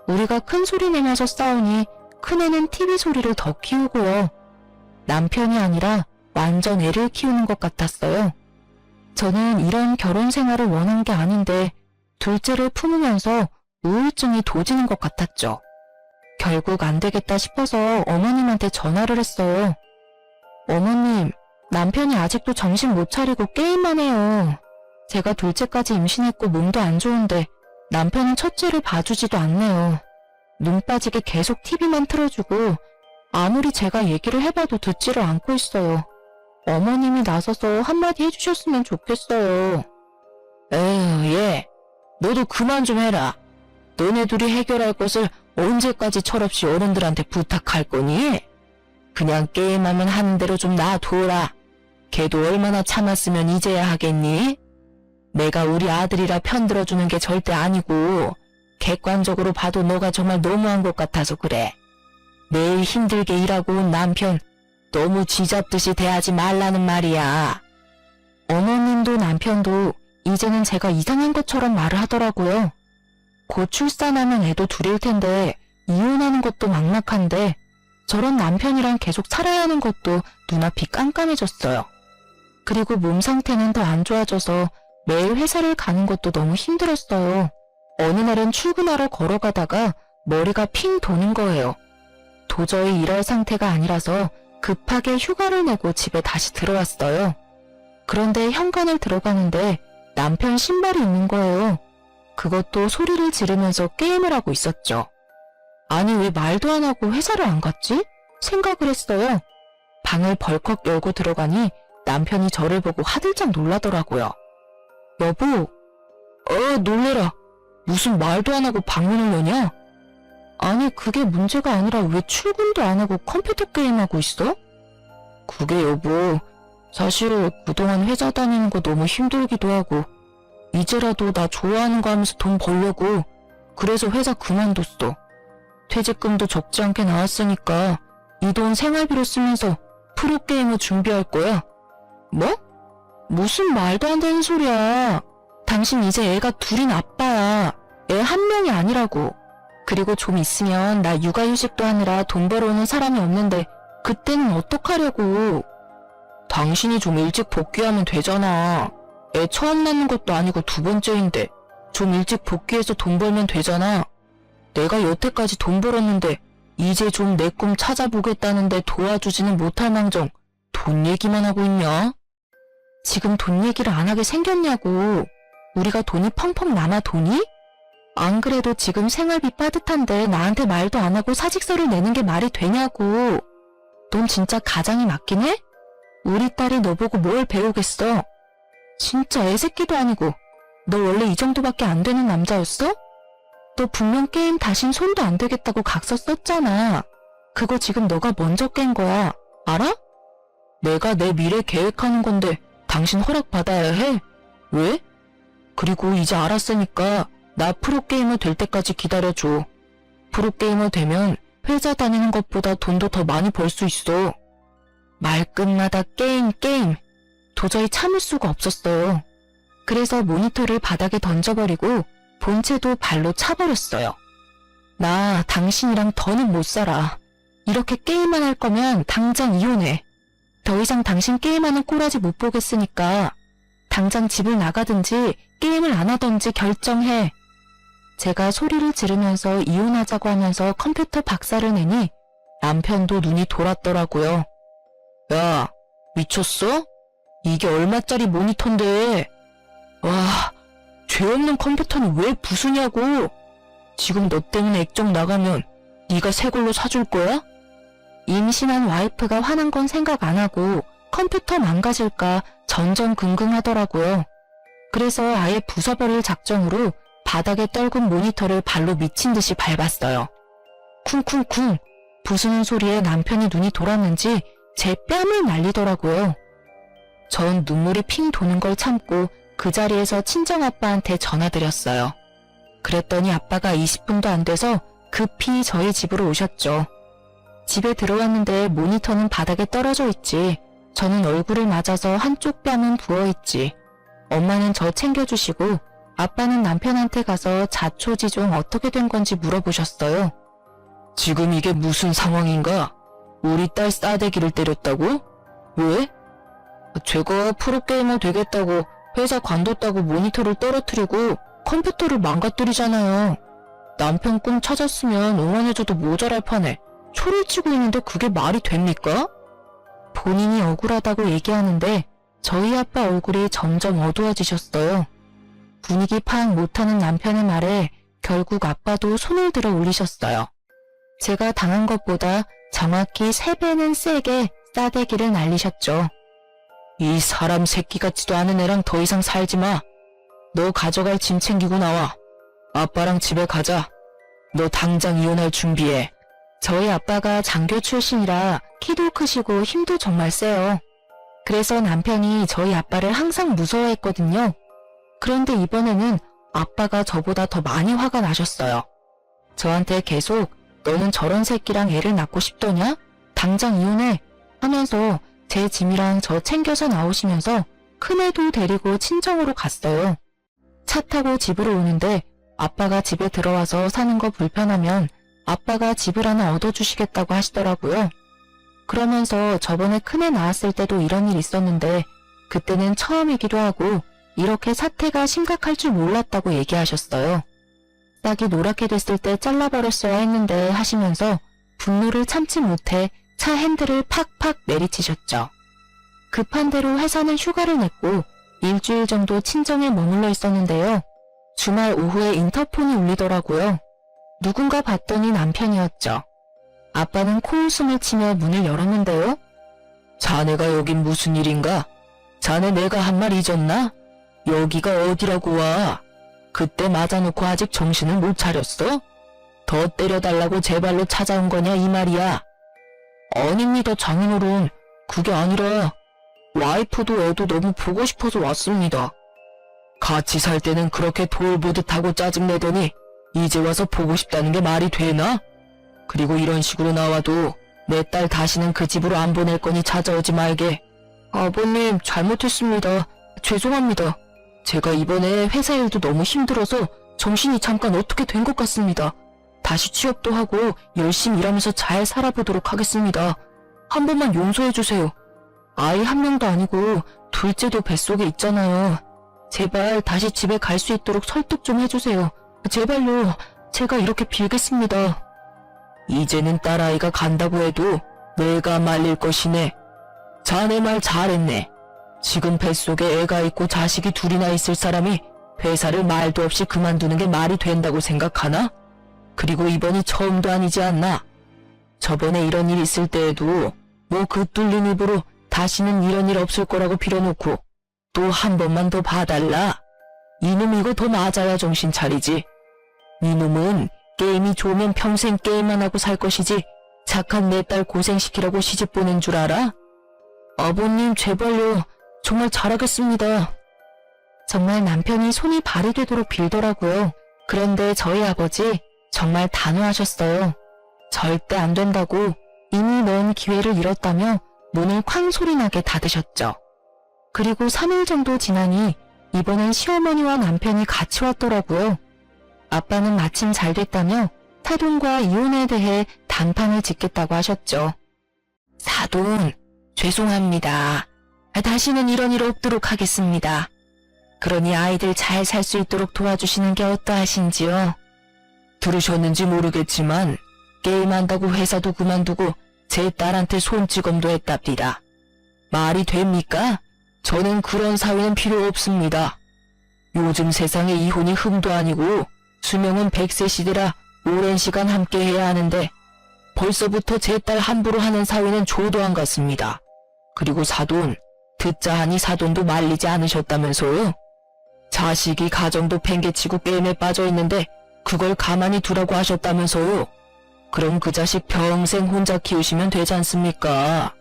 우리가 큰 소리 내면서 싸우니 큰애는 TV 소리를 더 키우고요. 남편이 아니라 완전 애를 키우는 것 같았어요. 저는 이런 결혼 생활을 원한 게 아닌데 둘째를 품으면서 우울증이 도지는 것 같았죠. 결국 안 되겠다 싶어서 어머님한테 전화를 했어요. 어머님, 남편이 아직도 정신 못 차리고 게임만 해요. 제가 둘째까지 임신했고 몸도 안 좋은데 남편은 첫째를 봐주지도 않네요. 눈 빠지게 계속 TV만 틀어주고 아무리 제가 얘기를 해봐도 듣지를 않고 있어요. 어머님이 나서서 한마디 해주셨으면 좋겠어요. 에휴, 얘, 너도 그만 좀 해라. 너네 둘이 해결할 것을 언제까지 철없이 어른들한테 부탁할 거니? 그냥 게임하면 하는 대로 좀 놔둬라. 걔도 얼마나 참았으면 이제야 하겠니? 내가 우리 아들이라 편들어주는 게 절대 아니고 객관적으로 봐도 너가 정말 너무한 것 같아서 그래. 매일 힘들게 일하고 온 남편 너무 쥐잡듯이 대하지 말라는 말이야. 어머님도 남편도 이제는 제가 이상한 것처럼 말을 하더라고요. 곧 출산하면 애도 둘일 텐데 이혼하는 것도 막막한데 저런 남편이랑 계속 살아야 하는 것도 눈앞이 깜깜해졌어요. 그리고 몸 상태는 더 안 좋아져서 매일 회사를 가는 것도 너무 힘들었어요. 어느 날은 출근하러 걸어가다가 머리가 핑 도는 거예요. 도저히 일할 상태가 아니라서 급하게 휴가를 내고 집에 다시 들어왔어요. 그런데 현관을 들어가는데 남편 신발이 있는 거예요. 그것도 소리를 지르면서 게임을 하고 있었죠. 아니 왜 말도 안 하고 회사를 안 갔지? 생각을 했어요. 방을 벌컥 열고 들어가니 남편이 저를 보고 화들짝 놀라더라고요. 여보, 놀래라. 무슨 말도 안 하고 방문을 여냐? 아니, 그게 문제가 아니라 왜 출근도 안 하고 컴퓨터 게임하고 있어? 그게 여보, 사실 그동안 회사 다니는 거 너무 힘들기도 하고 이제라도 나 좋아하는 거 하면서 돈 벌려고 그래서 회사 그만뒀어. 퇴직금도 적지 않게 나왔으니까 이 돈 생활비로 쓰면서 프로게이머 준비할 거야. 뭐? 무슨 말도 안 되는 소리야. 당신 이제 애가 둘인 아빠야. 애 한 명이 아니라고. 그리고 좀 있으면 나 육아휴직도 하느라 돈 벌어오는 사람이 없는데 그때는 어떡하려고. 당신이 좀 일찍 복귀하면 되잖아. 애 처음 낳는 것도 아니고 두 번째인데 좀 일찍 복귀해서 돈 벌면 되잖아. 내가 여태까지 돈 벌었는데 이제 좀 내 꿈 찾아보겠다는데 도와주지는 못할 망정 돈 얘기만 하고 있냐? 지금 돈 얘기를 안 하게 생겼냐고. 우리가 돈이 펑펑 남아 돈이? 안 그래도 지금 생활비 빠듯한데 나한테 말도 안 하고 사직서를 내는 게 말이 되냐고. 넌 진짜 가장이 맞긴 해? 우리 딸이 너 보고 뭘 배우겠어? 진짜 애새끼도 아니고 너 원래 이 정도밖에 안 되는 남자였어? 너 분명 게임 다신 손도 안 대겠다고 각서 썼잖아. 그거 지금 너가 먼저 깬 거야. 알아? 내가 내 미래 계획하는 건데 당신 허락받아야 해? 왜? 그리고 이제 알았으니까 나 프로게이머 될 때까지 기다려줘. 프로게이머 되면 회사 다니는 것보다 돈도 더 많이 벌 수 있어. 말끝마다 게임. 도저히 참을 수가 없었어요. 그래서 모니터를 바닥에 던져버리고 본체도 발로 차버렸어요. 나 당신이랑 더는 못 살아. 이렇게 게임만 할 거면 당장 이혼해. 더 이상 당신 게임하는 꼬라지 못 보겠으니까 당장 집을 나가든지 게임을 안 하던지 결정해. 제가 소리를 지르면서 이혼하자고 하면서 컴퓨터 박살을 내니 남편도 눈이 돌았더라고요. 야, 미쳤어? 이게 얼마짜리 모니터인데. 와, 죄 없는 컴퓨터는 왜 부수냐고. 지금 너 때문에 액정 나가면 네가 새 걸로 사줄 거야? 임신한 와이프가 화난 건 생각 안 하고 컴퓨터 망가질까 전전긍긍하더라고요. 그래서 아예 부숴버릴 작정으로 바닥에 떨군 모니터를 발로 미친 듯이 밟았어요. 쿵쿵쿵 부수는 소리에 남편이 눈이 돌았는지 제 뺨을 날리더라고요. 전 눈물이 핑 도는 걸 참고 그 자리에서 친정아빠한테 전화드렸어요. 그랬더니 아빠가 20분도 안 돼서 급히 저희 집으로 오셨죠. 집에 들어왔는데 모니터는 바닥에 떨어져 있지. 저는 얼굴을 맞아서 한쪽 뺨은 부어있지. 엄마는 저 챙겨주시고 아빠는 남편한테 가서 자초지종 어떻게 된 건지 물어보셨어요. 지금 이게 무슨 상황인가? 우리 딸 싸대기를 때렸다고? 왜? 제가 프로게이머 되겠다고 회사 관뒀다고 모니터를 떨어뜨리고 컴퓨터를 망가뜨리잖아요. 남편 꿈 찾았으면 응원해줘도 모자랄 판에 초를 치고 있는데 그게 말이 됩니까? 본인이 억울하다고 얘기하는데 저희 아빠 얼굴이 점점 어두워지셨어요. 분위기 파악 못하는 남편의 말에 결국 아빠도 손을 들어 올리셨어요. 제가 당한 것보다 정확히 3배는 세게 싸대기를 날리셨죠. 이 사람 새끼 같지도 않은 애랑 더 이상 살지 마. 너 가져갈 짐 챙기고 나와. 아빠랑 집에 가자. 너 당장 이혼할 준비해. 저희 아빠가 장교 출신이라 키도 크시고 힘도 정말 세요. 그래서 남편이 저희 아빠를 항상 무서워했거든요. 그런데 이번에는 아빠가 저보다 더 많이 화가 나셨어요. 저한테 계속 너는 저런 새끼랑 애를 낳고 싶더냐? 당장 이혼해 하면서 제 짐이랑 저 챙겨서 나오시면서 큰애도 데리고 친정으로 갔어요. 차 타고 집으로 오는데 아빠가 집에 들어와서 사는 거 불편하면 아빠가 집을 하나 얻어주시겠다고 하시더라고요. 그러면서 저번에 큰애 낳았을 때도 이런 일 있었는데 그때는 처음이기도 하고 이렇게 사태가 심각할 줄 몰랐다고 얘기하셨어요. 싹이 노랗게 됐을 때 잘라버렸어야 했는데 하시면서 분노를 참지 못해 차 핸들을 팍팍 내리치셨죠. 급한 대로 회사는 휴가를 냈고 일주일 정도 친정에 머물러 있었는데요. 주말 오후에 인터폰이 울리더라고요. 누군가 봤더니 남편이었죠. 아빠는 코웃음을 치며 문을 열었는데요. 자네가 여긴 무슨 일인가? 자네 내가 한 말 잊었나? 여기가 어디라고 와? 그때 맞아놓고 아직 정신을 못 차렸어? 더 때려달라고 제 발로 찾아온 거냐 이 말이야. 아닙니다 장인어른. 그게 아니라 와이프도 애도 너무 보고 싶어서 왔습니다. 같이 살 때는 그렇게 돌보듯 하고 짜증내더니 이제 와서 보고 싶다는 게 말이 되나? 그리고 이런 식으로 나와도 내 딸 다시는 그 집으로 안 보낼 거니 찾아오지 말게. 아버님 잘못했습니다. 죄송합니다. 제가 이번에 회사 일도 너무 힘들어서 정신이 잠깐 어떻게 된 것 같습니다. 다시 취업도 하고 열심히 일하면서 잘 살아보도록 하겠습니다. 한 번만 용서해주세요. 아이 한 명도 아니고 둘째도 뱃속에 있잖아요. 제발 다시 집에 갈 수 있도록 설득 좀 해주세요. 제발요. 제가 이렇게 빌겠습니다. 이제는 딸아이가 간다고 해도 내가 말릴 것이네. 자네 말 잘했네. 지금 뱃속에 애가 있고 자식이 둘이나 있을 사람이 회사를 말도 없이 그만두는 게 말이 된다고 생각하나? 그리고 이번이 처음도 아니지 않나? 저번에 이런 일 있을 때에도 뭐 그 뚫린 입으로 다시는 이런 일 없을 거라고 빌어놓고 또 한 번만 더 봐달라. 이놈 이거 더 맞아야 정신 차리지. 이놈은 게임이 좋으면 평생 게임만 하고 살 것이지 착한 내 딸 고생시키라고 시집 보낸 줄 알아? 아버님 제발요. 정말 잘하겠습니다. 정말 남편이 손이 발이 되도록 빌더라고요. 그런데 저희 아버지 정말 단호하셨어요. 절대 안 된다고 이미 넣은 기회를 잃었다며 문을 쾅 소리나게 닫으셨죠. 그리고 3일 정도 지나니 이번엔 시어머니와 남편이 같이 왔더라고요. 아빠는 마침 잘 됐다며 사돈과 이혼에 대해 단판을 짓겠다고 하셨죠. 사돈, 죄송합니다. 다시는 이런 일 없도록 하겠습니다. 그러니 아이들 잘 살 수 있도록 도와주시는 게 어떠하신지요? 들으셨는지 모르겠지만 게임한다고 회사도 그만두고 제 딸한테 손찌검도 했답니다. 말이 됩니까? 저는 그런 사위는 필요 없습니다. 요즘 세상에 이혼이 흠도 아니고 수명은 100세 시대라 오랜 시간 함께해야 하는데 벌써부터 제 딸 함부로 하는 사위는 조도 안 같습니다. 그리고 사돈, 듣자 하니 사돈도 말리지 않으셨다면서요? 자식이 가정도 팽개치고 게임에 빠져있는데 그걸 가만히 두라고 하셨다면서요? 그럼 그 자식 평생 혼자 키우시면 되지 않습니까?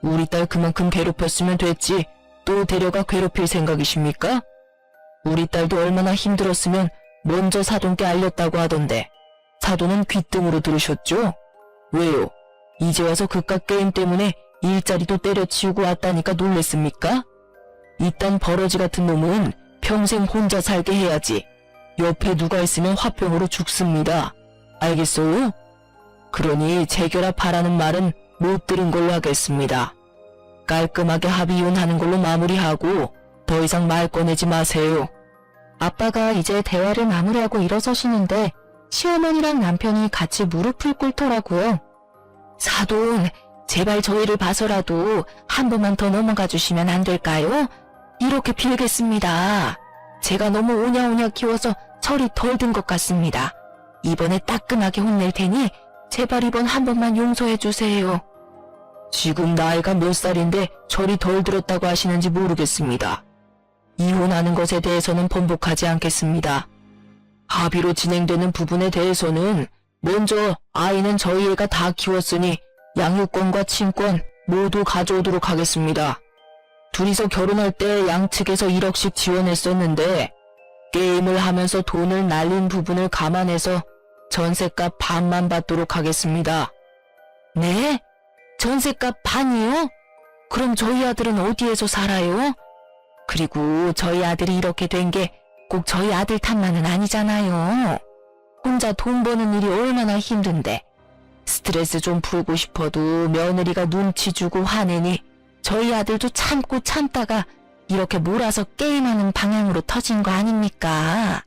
우리 딸 그만큼 괴롭혔으면 됐지 또 데려가 괴롭힐 생각이십니까? 우리 딸도 얼마나 힘들었으면 먼저 사돈께 알렸다고 하던데 사돈은 귓등으로 들으셨죠? 왜요? 이제 와서 그깟 게임 때문에 일자리도 때려치우고 왔다니까 놀랬습니까? 이딴 버러지 같은 놈은 평생 혼자 살게 해야지. 옆에 누가 있으면 화병으로 죽습니다. 알겠어요? 그러니 재결합하라는 말은 못 들은 걸로 하겠습니다. 깔끔하게 합의혼하는 걸로 마무리하고 더 이상 말 꺼내지 마세요. 아빠가 이제 대화를 마무리하고 일어서시는데 시어머니랑 남편이 같이 무릎을 꿇더라고요. 사돈, 제발 저희를 봐서라도 한 번만 더 넘어가 주시면 안 될까요? 이렇게 빌겠습니다. 제가 너무 오냐오냐 키워서 철이 덜 든 것 같습니다. 이번에 따끔하게 혼낼 테니 제발 이번 한 번만 용서해 주세요. 지금 나이가 몇 살인데 철이 덜 들었다고 하시는지 모르겠습니다. 이혼하는 것에 대해서는 번복하지 않겠습니다. 합의로 진행되는 부분에 대해서는 먼저 아이는 저희 애가 다 키웠으니 양육권과 친권 모두 가져오도록 하겠습니다. 둘이서 결혼할 때 양측에서 1억씩 지원했었는데 게임을 하면서 돈을 날린 부분을 감안해서 전셋값 반만 받도록 하겠습니다. 네? 전셋값 반이요? 그럼 저희 아들은 어디에서 살아요? 그리고 저희 아들이 이렇게 된 게 꼭 저희 아들 탓만은 아니잖아요. 혼자 돈 버는 일이 얼마나 힘든데 스트레스 좀 풀고 싶어도 며느리가 눈치 주고 화내니 저희 아들도 참고 참다가 이렇게 몰아서 게임하는 방향으로 터진 거 아닙니까?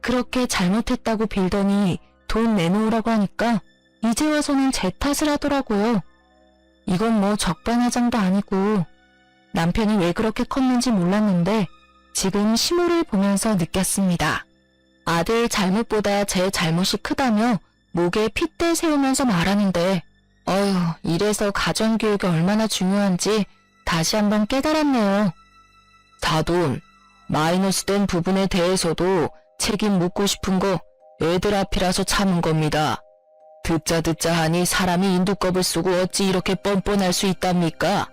그렇게 잘못했다고 빌더니 돈 내놓으라고 하니까 이제 와서는 제 탓을 하더라고요. 이건 뭐 적반하장도 아니고 남편이 왜 그렇게 컸는지 몰랐는데 지금 시모를 보면서 느꼈습니다. 아들 잘못보다 제 잘못이 크다며 목에 핏대 세우면서 말하는데 어휴, 이래서 가정교육이 얼마나 중요한지 다시 한번 깨달았네요. 사돈, 마이너스 된 부분에 대해서도 책임 묻고 싶은 거 애들 앞이라서 참은 겁니다. 듣자 하니 사람이 인두껍을 쓰고 어찌 이렇게 뻔뻔할 수 있답니까?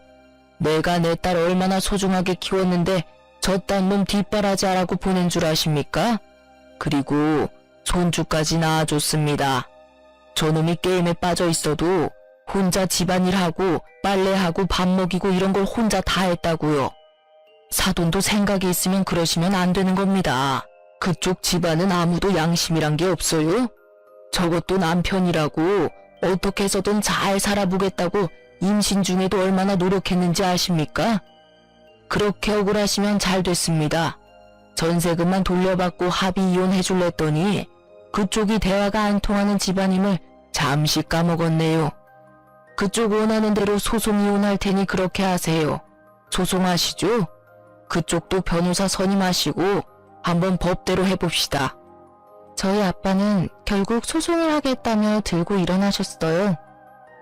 내가 내 딸 얼마나 소중하게 키웠는데 저딴 놈 뒷바라지하라고 보낸 줄 아십니까? 그리고 손주까지 낳아줬습니다. 저놈이 게임에 빠져 있어도 혼자 집안일하고 빨래하고 밥 먹이고 이런 걸 혼자 다 했다고요. 사돈도 생각이 있으면 그러시면 안 되는 겁니다. 그쪽 집안은 아무도 양심이란 게 없어요? 저것도 남편이라고 어떻게 해서든 잘 살아보겠다고 임신 중에도 얼마나 노력했는지 아십니까? 그렇게 억울하시면 잘 됐습니다. 전세금만 돌려받고 합의 이혼해줄랬더니 그쪽이 대화가 안 통하는 집안임을 잠시 까먹었네요. 그쪽 원하는 대로 소송 이혼할 테니 그렇게 하세요. 소송하시죠? 그쪽도 변호사 선임하시고 한번 법대로 해봅시다. 저희 아빠는 결국 소송을 하겠다며 들고 일어나셨어요.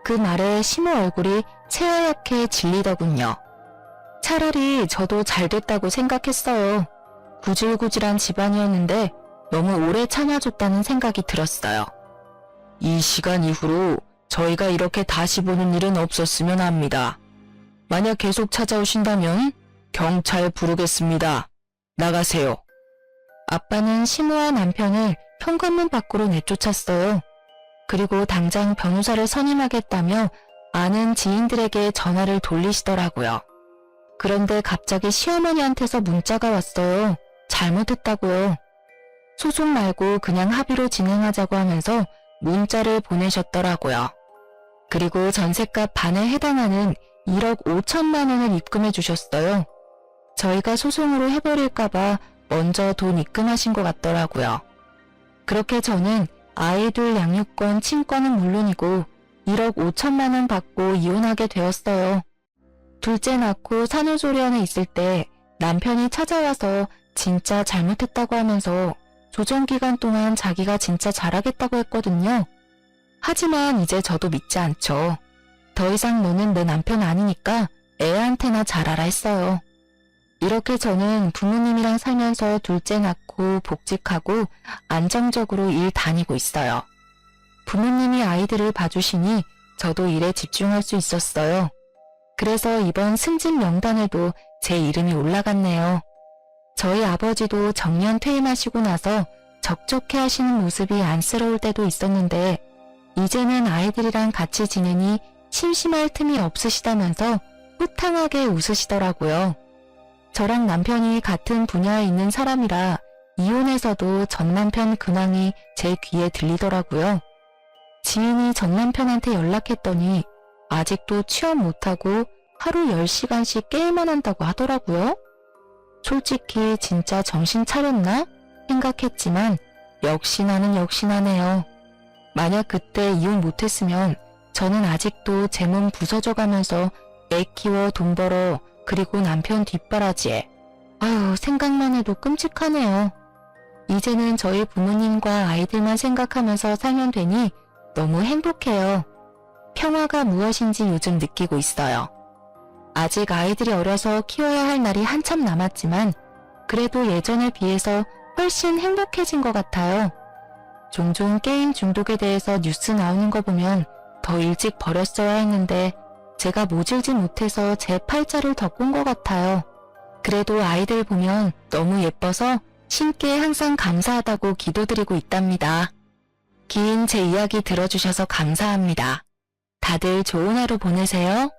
그 말에 시모 얼굴이 새하얗게 질리더군요. 차라리 저도 잘 됐다고 생각했어요. 구질구질한 집안이었는데 너무 오래 참아줬다는 생각이 들었어요. 이 시간 이후로 저희가 이렇게 다시 보는 일은 없었으면 합니다. 만약 계속 찾아오신다면 경찰 부르겠습니다. 나가세요. 아빠는 시모와 남편을 현관문 밖으로 내쫓았어요. 그리고 당장 변호사를 선임하겠다며 아는 지인들에게 전화를 돌리시더라고요. 그런데 갑자기 시어머니한테서 문자가 왔어요. 잘못했다고요. 소송 말고 그냥 합의로 진행하자고 하면서 문자를 보내셨더라고요. 그리고 전셋값 반에 해당하는 1억 5천만 원을 입금해 주셨어요. 저희가 소송으로 해버릴까봐 먼저 돈 입금하신 것 같더라고요. 그렇게 저는 아이들 양육권, 친권은 물론이고 1억 5천만 원 받고 이혼하게 되었어요. 둘째 낳고 산후조리원에 있을 때 남편이 찾아와서 진짜 잘못했다고 하면서 조정기간 동안 자기가 진짜 잘하겠다고 했거든요. 하지만 이제 저도 믿지 않죠. 더 이상 너는 내 남편 아니니까 애한테나 잘하라 했어요. 이렇게 저는 부모님이랑 살면서 둘째 낳고 복직하고 안정적으로 일 다니고 있어요. 부모님이 아이들을 봐주시니 저도 일에 집중할 수 있었어요. 그래서 이번 승진 명단에도 제 이름이 올라갔네요. 저희 아버지도 정년 퇴임하시고 나서 적적해 하시는 모습이 안쓰러울 때도 있었는데 이제는 아이들이랑 같이 지내니 심심할 틈이 없으시다면서 호탕하게 웃으시더라고요. 저랑 남편이 같은 분야에 있는 사람이라 이혼해서도 전 남편 근황이 제 귀에 들리더라고요. 지인이 전 남편한테 연락했더니 아직도 취업 못하고 하루 10시간씩 게임만 한다고 하더라고요. 솔직히 진짜 정신 차렸나 생각했지만 역시나는 역시나네요. 만약 그때 이혼 못했으면 저는 아직도 제 몸 부서져가면서 애 키워 돈 벌어 그리고 남편 뒷바라지에 아유 생각만 해도 끔찍하네요. 이제는 저희 부모님과 아이들만 생각하면서 살면 되니 너무 행복해요. 평화가 무엇인지 요즘 느끼고 있어요. 아직 아이들이 어려서 키워야 할 날이 한참 남았지만 그래도 예전에 비해서 훨씬 행복해진 것 같아요. 종종 게임 중독에 대해서 뉴스 나오는 거 보면 더 일찍 버렸어야 했는데 제가 모질지 못해서 제 팔자를 덮은 것 같아요. 그래도 아이들 보면 너무 예뻐서 신께 항상 감사하다고 기도드리고 있답니다. 긴 제 이야기 들어주셔서 감사합니다. 다들 좋은 하루 보내세요.